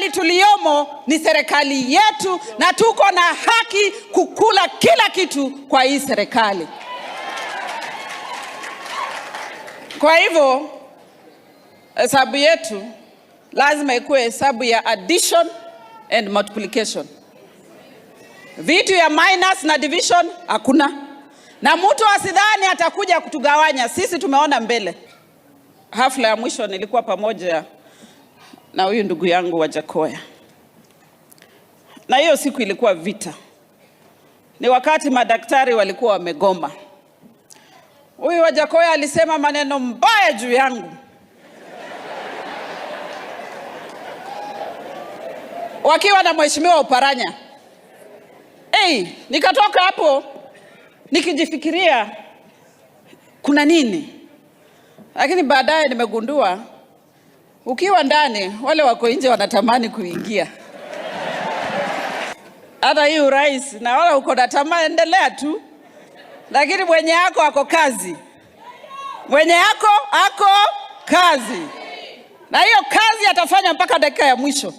serikali tuliyomo ni serikali yetu na tuko na haki kukula kila kitu kwa hii serikali. Kwa hivyo hesabu yetu lazima ikuwe hesabu ya addition and multiplication. Vitu ya minus na division hakuna. Na mtu asidhani atakuja kutugawanya. Sisi tumeona mbele. Hafla ya mwisho nilikuwa pamoja na huyu ndugu yangu Wajackoyah. Na hiyo siku ilikuwa vita. Ni wakati madaktari walikuwa wamegoma. Huyu Wajackoyah alisema maneno mbaya juu yangu. Wakiwa na mheshimiwa Oparanya. Nikatoka hapo nikijifikiria kuna nini? Lakini baadaye nimegundua ukiwa ndani wale wako nje wanatamani kuingia. Hata hii urais na wala uko na tamaa, endelea tu. Lakini mwenye yako ako kazi. Mwenye yako ako kazi. Na hiyo kazi atafanya mpaka dakika ya mwisho.